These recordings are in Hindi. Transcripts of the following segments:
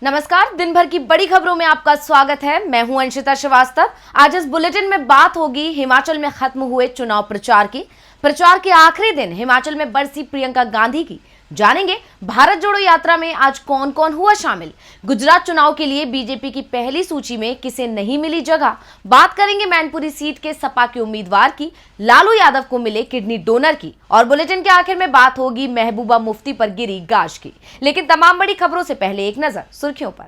नमस्कार, दिन भर की बड़ी खबरों में आपका स्वागत है। मैं हूं अंशिता श्रीवास्तव। आज इस बुलेटिन में बात होगी हिमाचल में खत्म हुए चुनाव प्रचार की। प्रचार के आखिरी दिन हिमाचल में बरसी प्रियंका गांधी की। जानेंगे भारत जोड़ो यात्रा में आज कौन कौन हुआ शामिल। गुजरात चुनाव के लिए बीजेपी की पहली सूची में किसे नहीं मिली जगह। बात करेंगे मैनपुरी सीट के सपा के उम्मीदवार की। लालू यादव को मिले किडनी डोनर की। और बुलेटिन के आखिर में बात होगी महबूबा मुफ्ती पर गिरी गाज की। लेकिन तमाम बड़ी खबरों से पहले एक नजर सुर्खियों पर।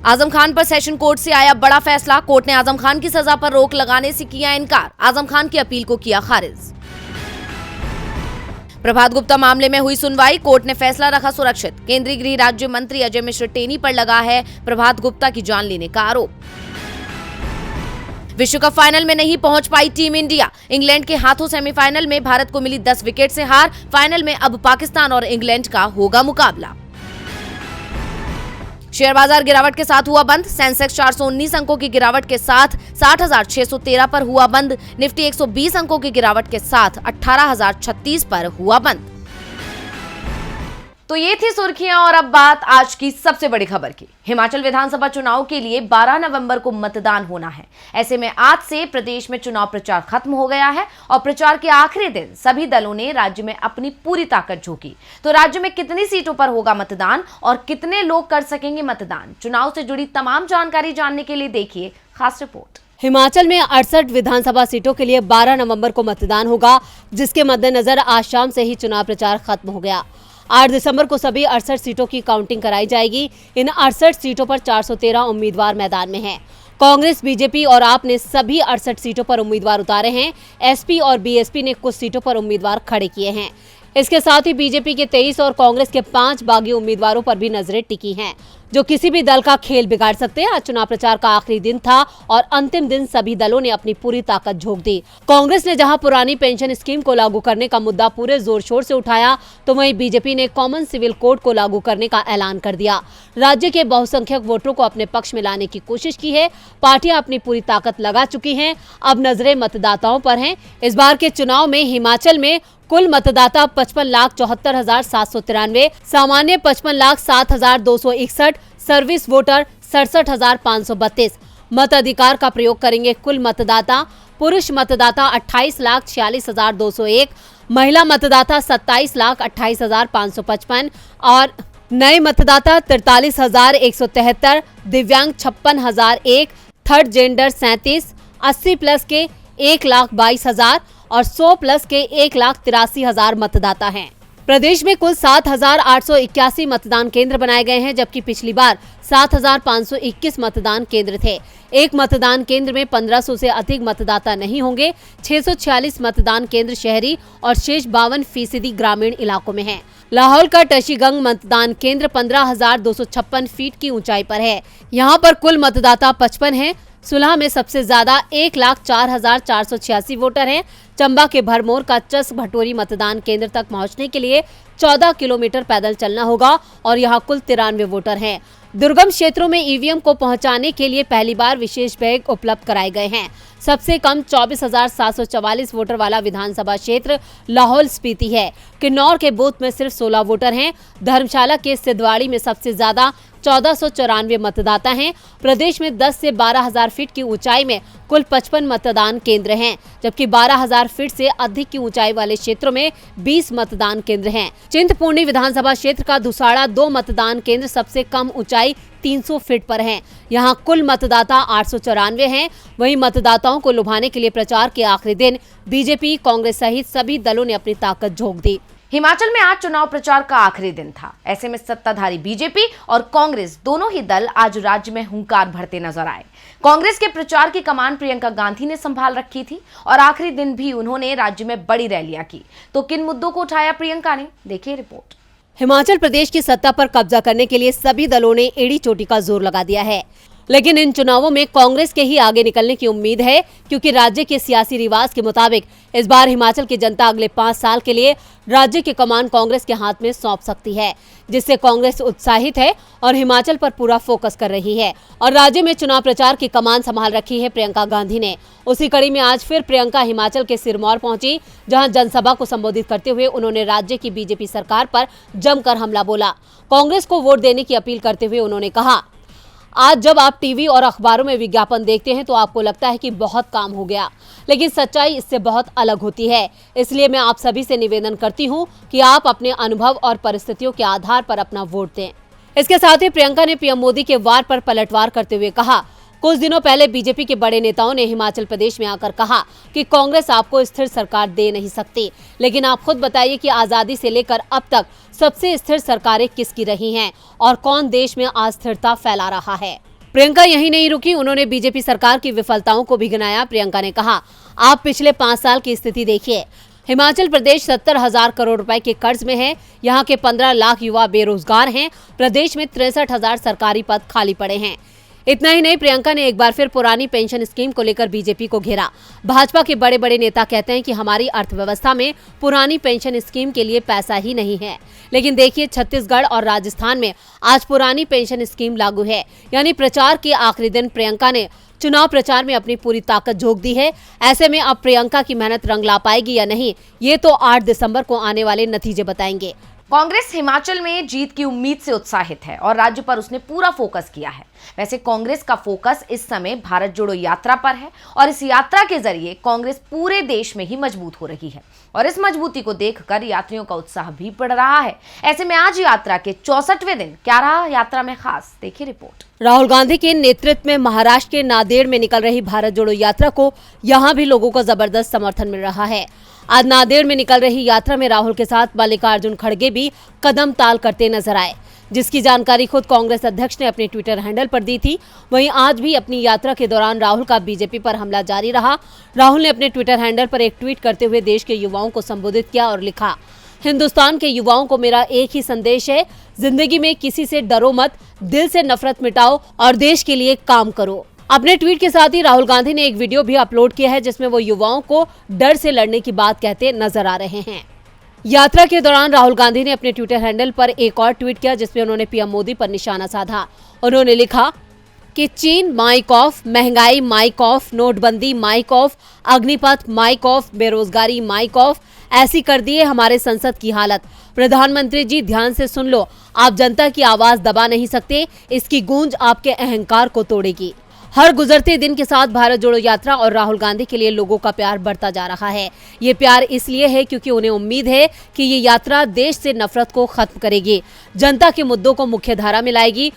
आजम खान पर सेशन कोर्ट से आया बड़ा फैसला। कोर्ट ने आजम खान की सजा पर रोक लगाने से किया इनकार। आजम खान की अपील को किया खारिज। प्रभात गुप्ता मामले में हुई सुनवाई। कोर्ट ने फैसला रखा सुरक्षित। केंद्रीय गृह राज्य मंत्री अजय मिश्र टेनी पर लगा है प्रभात गुप्ता की जान लेने का आरोप। विश्व कप फाइनल में नहीं पहुंच पाई टीम इंडिया। इंग्लैंड के हाथों सेमीफाइनल में भारत को मिली 10 विकेट से हार। फाइनल में अब पाकिस्तान और इंग्लैंड का होगा मुकाबला। शेयर बाजार गिरावट के साथ हुआ बंद। सेंसेक्स 419 अंकों की गिरावट के साथ 60,613 पर हुआ बंद। निफ्टी 120 अंकों की गिरावट के साथ 18,036 पर हुआ बंद। तो ये थी सुर्खियां और अब बात आज की सबसे बड़ी खबर की। हिमाचल विधानसभा चुनाव के लिए 12 नवंबर को मतदान होना है। ऐसे में आज से प्रदेश में चुनाव प्रचार खत्म हो गया है और प्रचार के आखिरी दिन सभी दलों ने राज्य में अपनी पूरी ताकत झोंकी। तो राज्य में कितनी सीटों पर होगा मतदान और कितने लोग कर सकेंगे मतदान, चुनाव से जुड़ी तमाम जानकारी जानने के लिए देखिए खास रिपोर्ट। हिमाचल में 68 विधानसभा सीटों के लिए 12 नवंबर को मतदान होगा, जिसके मद्देनजर आज शाम से ही चुनाव प्रचार खत्म हो गया। 8 दिसंबर को सभी 68 सीटों की काउंटिंग कराई जाएगी। इन 68 सीटों पर 413 उम्मीदवार मैदान में हैं। कांग्रेस, बीजेपी और आप ने सभी 68 सीटों पर उम्मीदवार उतारे हैं। एसपी और बीएसपी ने कुछ सीटों पर उम्मीदवार खड़े किए हैं। इसके साथ ही बीजेपी के 23 और कांग्रेस के 5 बागी उम्मीदवारों पर भी नजरें टिकी हैं, जो किसी भी दल का खेल बिगाड़ सकते हैं। आज चुनाव प्रचार का आखिरी दिन था और अंतिम दिन सभी दलों ने अपनी पूरी ताकत झोंक दी। कांग्रेस ने जहां पुरानी पेंशन स्कीम को लागू करने का मुद्दा पूरे जोर शोर से उठाया, तो वहीं बीजेपी ने कॉमन सिविल कोड को लागू करने का ऐलान कर दिया। राज्य के बहुसंख्यक वोटरों को अपने पक्ष में लाने की कोशिश की है। पार्टियां अपनी पूरी ताकत लगा चुकी हैं। अब नजरें मतदाताओं पर हैं। इस बार के चुनाव में हिमाचल में कुल मतदाता 55,74,793, सामान्य 55,07,261, सर्विस वोटर 67,532। मताधिकार का प्रयोग करेंगे कुल मतदाता। पुरुष मतदाता 28,46,201, महिला मतदाता 27,28,555 और नए मतदाता 43,173, दिव्यांग 56,001, थर्ड जेंडर 37, 80 प्लस के 1,22,000 और 100 प्लस के 1,83,000 मतदाता हैं। प्रदेश में कुल 7,881 मतदान केंद्र बनाए गए हैं, जबकि पिछली बार 7,521 मतदान केंद्र थे। एक मतदान केंद्र में 1,500 से अधिक मतदाता नहीं होंगे। 646 मतदान केंद्र शहरी और शेष 52% ग्रामीण इलाकों में हैं। लाहौल का टशीगंग मतदान केंद्र 15,256 फीट की ऊंचाई पर है। यहाँ पर कुल मतदाता 55 हैं। सुलह में सबसे ज्यादा 1,04,486 वोटर हैं। चंबा के भरमौर का चस भटोरी मतदान केंद्र तक पहुंचने के लिए 14 किलोमीटर पैदल चलना होगा और यहां कुल 93 वोटर हैं। दुर्गम क्षेत्रों में ईवीएम को पहुंचाने के लिए पहली बार विशेष बैग उपलब्ध कराए गए हैं। सबसे कम 24,744 वोटर वाला विधानसभा क्षेत्र लाहौल स्पीति है। किन्नौर के बूथ में सिर्फ 16 वोटर हैं। धर्मशाला के सिद्धवाड़ी में सबसे ज्यादा 1494 मतदाता हैं। प्रदेश में 10 से 12,000 फीट की ऊंचाई में कुल 55 मतदान केंद्र हैं, जबकि 12,000 फीट से अधिक की ऊंचाई वाले क्षेत्रों में 20 मतदान केंद्र हैं। चिंतपूर्णी विधानसभा क्षेत्र का दुसाड़ा 2 मतदान केंद्र सबसे कम ऊंचाई 300 फीट पर है। यहाँ कुल मतदाता 894 हैं। वहीं मतदाताओं को लुभाने के लिए प्रचार के आखिरी दिन बीजेपी, कांग्रेस सहित सभी दलों ने अपनी ताकत झोंक दी। हिमाचल में आज चुनाव प्रचार का आखिरी दिन था। ऐसे में सत्ताधारी बीजेपी और कांग्रेस दोनों ही दल आज राज्य में हुंकार भरते नजर आए। कांग्रेस के प्रचार की कमान प्रियंका गांधी ने संभाल रखी थी और आखिरी दिन भी उन्होंने राज्य में बड़ी रैलियां की। तो किन मुद्दों को उठाया प्रियंका ने, देखिए रिपोर्ट। हिमाचल प्रदेश की सत्ता पर कब्जा करने के लिए सभी दलों ने एड़ी चोटी का जोर लगा दिया है। लेकिन इन चुनावों में कांग्रेस के ही आगे निकलने की उम्मीद है, क्योंकि राज्य के सियासी रिवाज के मुताबिक इस बार हिमाचल की जनता अगले 5 साल के लिए राज्य की कमान कांग्रेस के हाथ में सौंप सकती है, जिससे कांग्रेस उत्साहित है और हिमाचल पर पूरा फोकस कर रही है। और राज्य में चुनाव प्रचार की कमान संभाल रखी है प्रियंका गांधी ने। उसी कड़ी में आज फिर प्रियंका हिमाचल के सिरमौर पहुंची, जहां जनसभा को संबोधित करते हुए उन्होंने राज्य की बीजेपी सरकार पर जमकर हमला बोला। कांग्रेस को वोट देने की अपील करते हुए उन्होंने कहा, आज जब आप टीवी और अखबारों में विज्ञापन देखते हैं तो आपको लगता है कि बहुत काम हो गया, लेकिन सच्चाई इससे बहुत अलग होती है। इसलिए मैं आप सभी से निवेदन करती हूं कि आप अपने अनुभव और परिस्थितियों के आधार पर अपना वोट दें। इसके साथ ही प्रियंका ने पीएम मोदी के वार पर पलटवार करते हुए कहा, कुछ दिनों पहले बीजेपी के बड़े नेताओं ने हिमाचल प्रदेश में आकर कहा कि कांग्रेस आपको स्थिर सरकार दे नहीं सकती, लेकिन आप खुद बताइए कि आजादी से लेकर अब तक सबसे स्थिर सरकारें किसकी रही हैं और कौन देश में अस्थिरता फैला रहा है। प्रियंका यही नहीं रुकी, उन्होंने बीजेपी सरकार की विफलताओं को भी गिनाया। प्रियंका ने कहा, आप पिछले 5 साल की स्थिति देखिए। हिमाचल प्रदेश 70,000 करोड़ रुपए के कर्ज में है। यहाँ के 15 लाख युवा बेरोजगार हैं। प्रदेश में 63,000 सरकारी पद खाली पड़े हैं। इतना ही नहीं, प्रियंका ने एक बार फिर पुरानी पेंशन स्कीम को लेकर बीजेपी को घेरा। भाजपा के बड़े बड़े नेता कहते हैं कि हमारी अर्थव्यवस्था में पुरानी पेंशन स्कीम के लिए पैसा ही नहीं है, लेकिन देखिए छत्तीसगढ़ और राजस्थान में आज पुरानी पेंशन स्कीम लागू है। यानी प्रचार के आखिरी दिन प्रियंका ने चुनाव प्रचार में अपनी पूरी ताकत झोंक दी है। ऐसे में अब प्रियंका की मेहनत रंग ला पाएगी या नहीं, ये तो 8 दिसंबर को आने वाले नतीजे बताएंगे। कांग्रेस हिमाचल में जीत की उम्मीद से उत्साहित है और राज्य पर उसने पूरा फोकस किया है। वैसे कांग्रेस का फोकस इस समय भारत जोड़ो यात्रा पर है और इस यात्रा के जरिए कांग्रेस पूरे देश में ही मजबूत हो रही है और इस मजबूती को देखकर यात्रियों का उत्साह भी बढ़ रहा है। ऐसे में आज यात्रा के 64वें दिन क्या रहा यात्रा में खास, देखिए रिपोर्ट। राहुल गांधी के नेतृत्व में महाराष्ट्र के नांदेड़ में निकल रही भारत जोड़ो यात्रा को यहां भी लोगों का जबरदस्त समर्थन मिल रहा है। आज नांदेड़ में निकल रही यात्रा में राहुल के साथ मल्लिकार्जुन खड़गे भी कदम ताल करते नजर आए, जिसकी जानकारी खुद कांग्रेस अध्यक्ष ने अपने ट्विटर हैंडल पर दी थी। वहीं आज भी अपनी यात्रा के दौरान राहुल का बीजेपी पर हमला जारी रहा। राहुल ने अपने ट्विटर हैंडल पर एक ट्वीट करते हुए देश के युवाओं को संबोधित किया और लिखा, हिंदुस्तान के युवाओं को मेरा एक ही संदेश है, जिंदगी में किसी से डरो मत, दिल से नफरत मिटाओ और देश के लिए काम करो। अपने ट्वीट के साथ ही राहुल गांधी ने एक वीडियो भी अपलोड किया है, जिसमें वो युवाओं को डर से लड़ने की बात कहते नजर आ रहे हैं। यात्रा के दौरान राहुल गांधी ने अपने ट्विटर हैंडल पर एक और ट्वीट किया, जिसमें उन्होंने पीएम मोदी पर निशाना साधा। उन्होंने लिखा कि चीन माइक ऑफ, महंगाई माइक ऑफ, नोटबंदी mic off, Agnipath mic off, बेरोजगारी माइक ऑफ, ऐसी कर दिए हमारे संसद की हालत। प्रधानमंत्री जी ध्यान से सुन लो, आप जनता की आवाज दबा नहीं सकते, इसकी गूंज आपके अहंकार को तोड़ेगी। हर गुजरते दिन के साथ भारत जोड़ो यात्रा और राहुल गांधी के लिए लोगों का प्यार बढ़ता जा रहा है। ये प्यार इसलिए है क्योंकि उन्हें उम्मीद है कि ये यात्रा देश से नफरत को खत्म करेगी, जनता के मुद्दों को मुख्य धारा में लाएगी।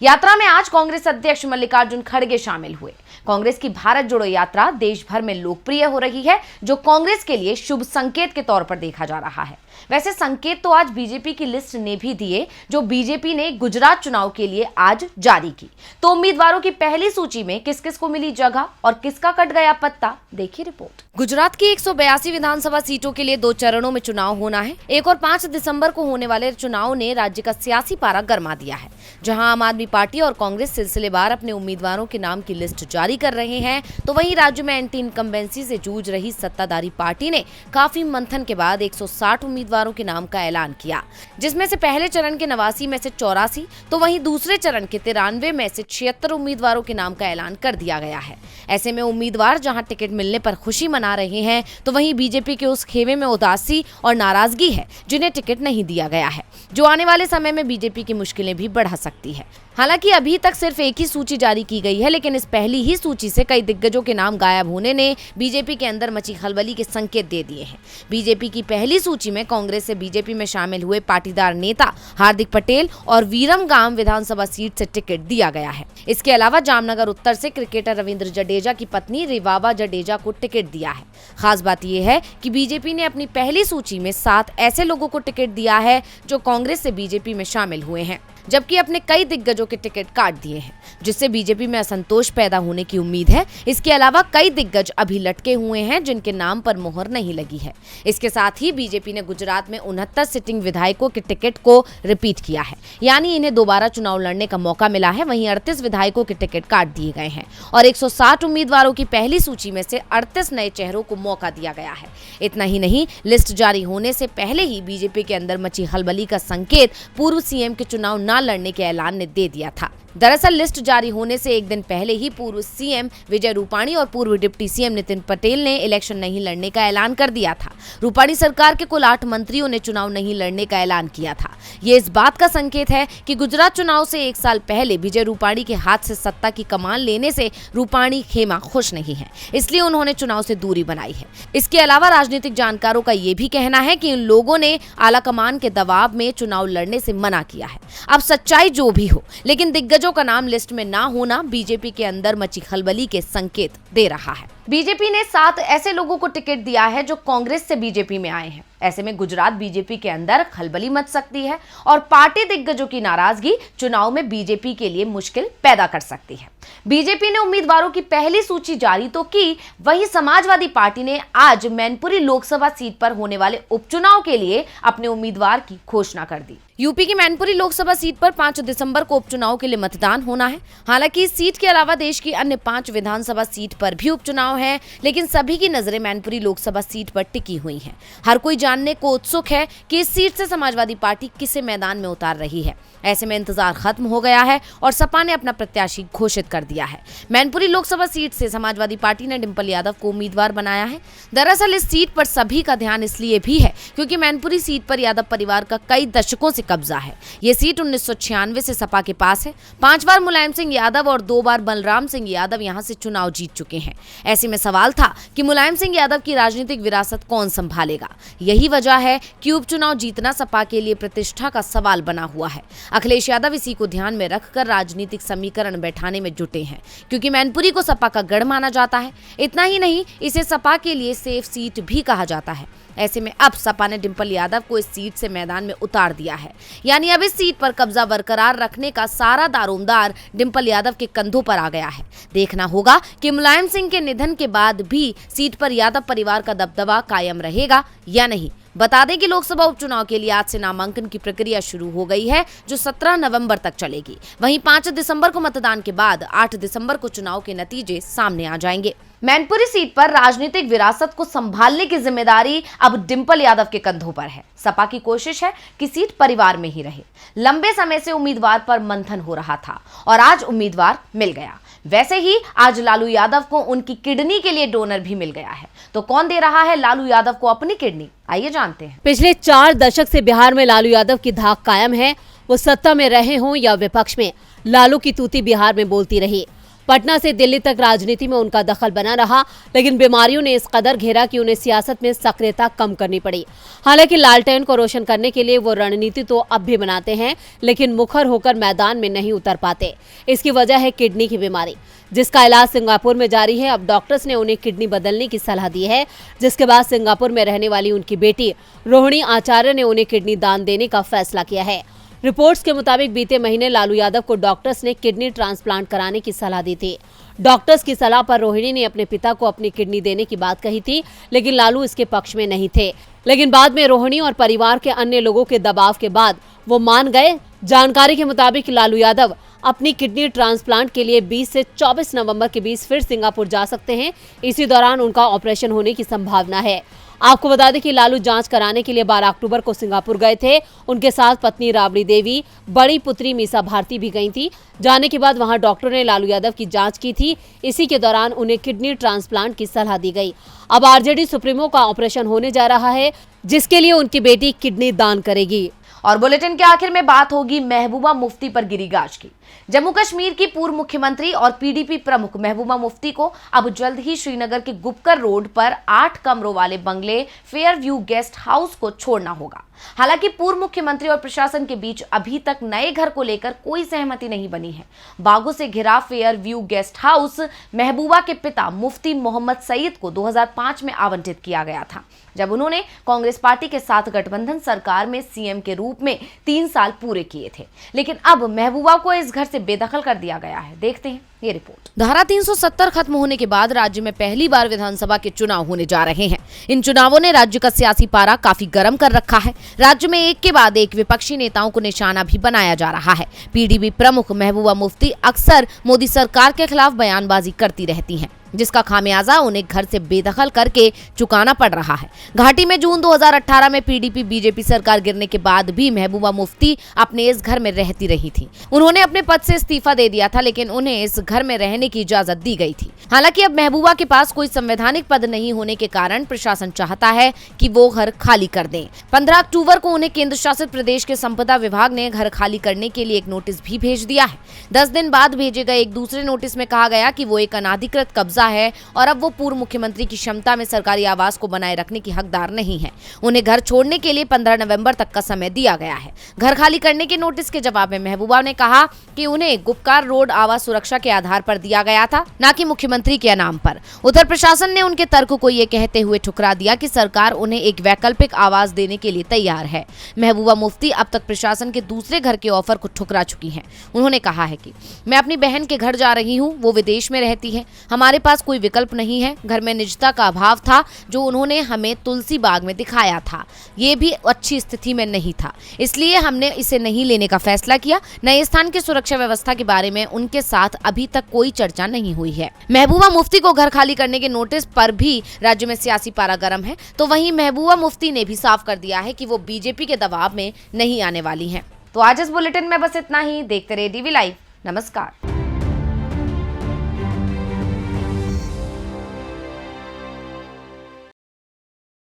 यात्रा में आज कांग्रेस अध्यक्ष मल्लिकार्जुन खड़गे शामिल हुए। कांग्रेस की भारत जोड़ो यात्रा देश भर में लोकप्रिय हो रही है, जो कांग्रेस के लिए शुभ संकेत के तौर पर देखा जा रहा है। वैसे संकेत तो आज बीजेपी की लिस्ट ने भी दिए, जो बीजेपी ने गुजरात चुनाव के लिए आज जारी की। तो उम्मीदवारों की पहली सूची में किस किस को मिली जगह और किसका कट गया पत्ता, देखिए रिपोर्ट। गुजरात की 182 विधानसभा सीटों के लिए 2 चरणों में चुनाव होना है। 1 और 5 दिसंबर को होने वाले चुनाव ने राज्य का सियासी पारा गरमा दिया है, जहां आम आदमी पार्टी और कांग्रेस सिलसिलेवार अपने उम्मीदवारों के नाम की लिस्ट जारी कर रहे हैं। तो वहीं राज्य में एंटी इनकम्बेंसी से जूझ रही सत्ताधारी पार्टी ने काफी मंथन के बाद 160 उम्मीदवारों के नाम का ऐलान किया, जिसमें से पहले चरण के 89 में से 84, तो वहीं दूसरे चरण के 93 में से 76 उम्मीदवारों के नाम का ऐलान कर दिया गया है। ऐसे में उम्मीदवार जहां टिकट मिलने पर खुशी मना रहे हैं, तो वहीं बीजेपी के उस खेमे में उदासी और नाराजगी है जिन्हें टिकट नहीं दिया गया है, जो आने वाले समय में बीजेपी की मुश्किलें भी बढ़ा सकती है। हालांकि अभी तक सिर्फ एक ही सूची जारी की गई है, लेकिन इस पहली ही सूची से कई दिग्गजों के नाम गायब होने ने बीजेपी के अंदर मची खलबली के संकेत दे दिए हैं। बीजेपी की पहली सूची में कांग्रेस से बीजेपी में शामिल हुए पाटीदार नेता हार्दिक पटेल और वीरमगाम विधानसभा सीट से टिकट दिया गया है। इसके अलावा जामनगर उत्तर से क्रिकेटर रविंद्र जडेजा की पत्नी रिवाबा जडेजा को टिकट दिया है। खास बात यह है कि बीजेपी ने अपनी पहली सूची में 7 ऐसे लोगों को टिकट दिया है जो कांग्रेस से बीजेपी में शामिल हुए हैं। जबकि अपने कई दिग्गजों के टिकट काट दिए हैं, जिससे बीजेपी में असंतोष पैदा होने की उम्मीद है। इसके अलावा कई दिग्गज अभी लटके हुए हैं जिनके नाम पर मोहर नहीं लगी है। इसके साथ ही बीजेपी ने गुजरात में 69 सिटिंग विधायकों के टिकट को रिपीट किया है, यानी इन्हें दोबारा चुनाव लड़ने का मौका मिला है। वहीं 38 विधायकों के टिकट काट दिए गए हैं और 160 उम्मीदवारों की पहली सूची में से 38 नए चेहरों को मौका दिया गया है। इतना ही नहीं, लिस्ट जारी होने से पहले ही बीजेपी के अंदर मची खलबली का संकेत पूर्व सीएम के चुनाव न लड़ने के ऐलान ने दे दिया था। दरअसल लिस्ट जारी होने से एक दिन पहले ही पूर्व सीएम विजय रूपाणी और पूर्व डिप्टी सीएम नितिन पटेल ने इलेक्शन नहीं लड़ने का ऐलान कर दिया था। रूपाणी सरकार के कुल 8 मंत्रियों ने चुनाव नहीं लड़ने का ऐलान किया था। ये इस बात का संकेत है कि गुजरात चुनाव से 1 साल पहले विजय रूपाणी के हाथ से सत्ता की कमान लेने से रूपाणी खेमा खुश नहीं है, इसलिए उन्होंने चुनाव से दूरी बनाई है। इसके अलावा राजनीतिक जानकारों का ये भी कहना है कि इन लोगों ने आलाकमान के दबाव में चुनाव लड़ने से मना किया है। अब सच्चाई जो भी हो, लेकिन दिग्गजों का नाम लिस्ट में ना होना बीजेपी के अंदर मची खलबली के संकेत दे रहा है। बीजेपी ने 7 ऐसे लोगों को टिकट दिया है जो कांग्रेस से बीजेपी में आए हैं। ऐसे में गुजरात बीजेपी के अंदर खलबली मच सकती है और पार्टी दिग्गजों की नाराजगी चुनाव में बीजेपी के लिए मुश्किल पैदा कर सकती है। बीजेपी ने उम्मीदवारों की पहली सूची जारी तो की, वहीं समाजवादी पार्टी ने आज मैनपुरी लोकसभा सीट पर होने वाले उपचुनाव के लिए अपने उम्मीदवार की घोषणा कर दी। यूपी की मैनपुरी लोकसभा सीट पर 5 दिसंबर को उपचुनाव के लिए मतदान होना है। हालांकि इस सीट के अलावा देश की अन्य 5 विधानसभा सीट पर भी उपचुनाव है, लेकिन सभी की नजरें मैनपुरी लोकसभा सीट पर टिकी हुई हैं। हर कोई जानने को उत्सुक है कि इस सीट से समाजवादी पार्टी किसे मैदान में उतार रही है। ऐसे में इंतजार खत्म हो गया है और सपा ने अपना प्रत्याशी घोषित कर दिया है। मैनपुरी लोकसभा सीट से समाजवादी पार्टी ने डिंपल यादव को उम्मीदवार बनाया है। दरअसल इस सीट पर सभी का ध्यान इसलिए भी है क्योंकि मैनपुरी सीट पर यादव परिवार का कई दशकों से कब्जा है। ये सीट 1996 से सपा के पास है। 5 बार मुलायम सिंह यादव और 2 बार बलराम सिंह यादव यहां से चुनाव जीत चुके हैं। ऐसे में सवाल था कि मुलायम सिंह यादव की राजनीतिक विरासत कौन संभालेगा। यही वजह है कि उपचुनाव जीतना सपा के लिए प्रतिष्ठा का सवाल बना हुआ है। अखिलेश यादव इसी को ध्यान में रखकर राजनीतिक समीकरण बैठाने में जुटे हैं, क्योंकि मैनपुरी को सपा का गढ़ माना जाता है। इतना ही नहीं, इसे सपा के लिए सेफ सीट भी कहा जाता है। ऐसे में अब सपा ने डिंपल यादव को इस सीट से मैदान में उतार दिया है, यानी अब इस सीट पर कब्जा बरकरार रखने का सारा दारोमदार डिंपल यादव के कंधों पर आ गया है। देखना होगा कि मुलायम सिंह के निधन के बाद भी सीट पर यादव परिवार का दबदबा कायम रहेगा या नहीं। बता दें कि लोकसभा उपचुनाव के लिए आज से नामांकन की प्रक्रिया शुरू हो गई है, जो 17 नवंबर तक चलेगी। वहीं 5 दिसंबर को मतदान के बाद 8 दिसंबर को चुनाव के नतीजे सामने आ जाएंगे। मैनपुरी सीट पर राजनीतिक विरासत को संभालने की जिम्मेदारी अब डिंपल यादव के कंधों पर है। सपा की कोशिश है कि सीट परिवार में ही रहे। लंबे समय से उम्मीदवार पर मंथन हो रहा था और आज उम्मीदवार मिल गया। वैसे ही आज लालू यादव को उनकी किडनी के लिए डोनर भी मिल गया है। तो कौन दे रहा है लालू यादव को अपनी किडनी, आइए जानते हैं। पिछले 4 दशक से बिहार में लालू यादव की धाक कायम है। वो सत्ता में रहे हों या विपक्ष में, लालू की तूती बिहार में बोलती रही। पटना से दिल्ली तक राजनीति में उनका दखल बना रहा, लेकिन बीमारियों ने इस कदर घेरा कि उन्हें सियासत में सक्रियता कम करनी पड़ी। हालांकि लालटेन को रोशन करने के लिए वो रणनीति तो अब भी बनाते हैं, लेकिन मुखर होकर मैदान में नहीं उतर पाते। इसकी वजह है किडनी की बीमारी, जिसका इलाज सिंगापुर में जारी है। अब डॉक्टर्स ने उन्हें किडनी बदलने की सलाह दी है, जिसके बाद सिंगापुर में रहने वाली उनकी बेटी रोहिणी आचार्य ने उन्हें किडनी दान देने का फैसला किया है। रिपोर्ट्स के मुताबिक बीते महीने लालू यादव को डॉक्टर्स ने किडनी ट्रांसप्लांट कराने की सलाह दी थी। डॉक्टर्स की सलाह पर रोहिणी ने अपने पिता को अपनी किडनी देने की बात कही थी, लेकिन लालू इसके पक्ष में नहीं थे। लेकिन बाद में रोहिणी और परिवार के अन्य लोगों के दबाव के बाद वो मान गए। जानकारी के मुताबिक लालू यादव अपनी किडनी ट्रांसप्लांट के लिए 20 से 24 नवंबर के बीच फिर सिंगापुर जा सकते हैं। इसी दौरान उनका ऑपरेशन होने की संभावना है। आपको बता दें कि लालू जांच कराने के लिए 12 अक्टूबर को सिंगापुर गए थे। उनके साथ पत्नी राबड़ी देवी, बड़ी पुत्री मीसा भारती भी गई थी। जाने के बाद वहां डॉक्टरों ने लालू यादव की जांच की थी। इसी के दौरान उन्हें किडनी ट्रांसप्लांट की सलाह दी गई। अब आरजेडी सुप्रीमो का ऑपरेशन होने जा रहा है, जिसके लिए उनकी बेटी किडनी दान करेगी। और बुलेटिन के आखिर में बात होगी महबूबा मुफ्ती पर गिरी गाज की। जम्मू कश्मीर की पूर्व मुख्यमंत्री और पीडीपी प्रमुख महबूबा मुफ्ती को अब जल्द ही श्रीनगर के गुपकर रोड पर 8 कमरों वाले बंगले फेयर व्यू गेस्ट हाउस को छोड़ना होगा। हालांकि पूर्व मुख्यमंत्री और प्रशासन के बीच अभी तक नए घर को लेकर कोई सहमति नहीं बनी है। बागों से घिरा फेयर व्यू गेस्ट हाउस महबूबा के पिता मुफ्ती मोहम्मद सईद को 2005 में आवंटित किया गया था, जब उन्होंने कांग्रेस पार्टी के साथ गठबंधन सरकार में सीएम के रूप में 3 साल पूरे किए थे। लेकिन अब महबूबा को इस घर से बेदखल कर दिया गया है। देखते हैं ये रिपोर्ट। धारा 370 खत्म होने के बाद राज्य में पहली बार विधानसभा के चुनाव होने जा रहे हैं। इन चुनावों ने राज्य का सियासी पारा काफी गर्म कर रखा है। राज्य में एक के बाद एक विपक्षी नेताओं को निशाना भी बनाया जा रहा है। पीडीपी प्रमुख महबूबा मुफ्ती अक्सर मोदी सरकार के खिलाफ बयानबाजी करती रहती हैं, जिसका खामियाजा उन्हें घर से बेदखल करके चुकाना पड़ रहा है। घाटी में जून 2018 में पीडीपी बीजेपी सरकार गिरने के बाद भी महबूबा मुफ्ती अपने इस घर में रहती रही थी। उन्होंने अपने पद से इस्तीफा दे दिया था, लेकिन उन्हें इस घर में रहने की इजाजत दी गई थी। हालांकि अब महबूबा के पास कोई संवैधानिक पद नहीं होने के कारण प्रशासन चाहता है कि वो घर खाली कर दें। 15 अक्टूबर को उन्हें केंद्र शासित प्रदेश के संपदा विभाग ने घर खाली करने के लिए एक नोटिस भी भेज दिया है। 10 दिन बाद भेजे गए एक दूसरे नोटिस में कहा गया कि वो एक अनाधिकृत कब्जा है और अब वो पूर्व मुख्यमंत्री की क्षमता में सरकारी आवास को बनाए रखने की हकदार नहीं है। उन्हें घर छोड़ने के लिए 15 नवंबर तक का समय दिया गया है। घर खाली करने के नोटिस के जवाब में महबूबा ने कहा कि उन्हें गुपकार रोड आवास सुरक्षा के आधार पर दिया गया था, न कि मुख्यमंत्री के नाम पर। उधर प्रशासन ने उनके तर्क को ये कहते हुए ठुकरा दिया कि सरकार उन्हें एक वैकल्पिक आवास देने के लिए तैयार है। महबूबा मुफ्ती अब तक प्रशासन के दूसरे घर के ऑफर को ठुकरा चुकी हैं। उन्होंने कहा है कि मैं अपनी बहन के घर जा रही हूँ, वो विदेश में रहती है, हमारे पास कोई विकल्प नहीं है। घर में निजता का अभाव था जो उन्होंने हमें तुलसी बाग में दिखाया था, ये भी अच्छी स्थिति में नहीं था, इसलिए हमने इसे नहीं लेने का फैसला किया। नए स्थान की सुरक्षा व्यवस्था के बारे में उनके साथ अभी तक कोई चर्चा नहीं हुई है। महबूबा मुफ्ती को घर खाली करने के नोटिस पर भी राज्य में सियासी पारा गर्म है, तो वहीं महबूबा मुफ्ती ने भी साफ कर दिया है कि वो बीजेपी के दबाव में नहीं आने वाली हैं। तो आज इस बुलेटिन में बस इतना ही। देखते रहिए डीवी लाइव। नमस्कार।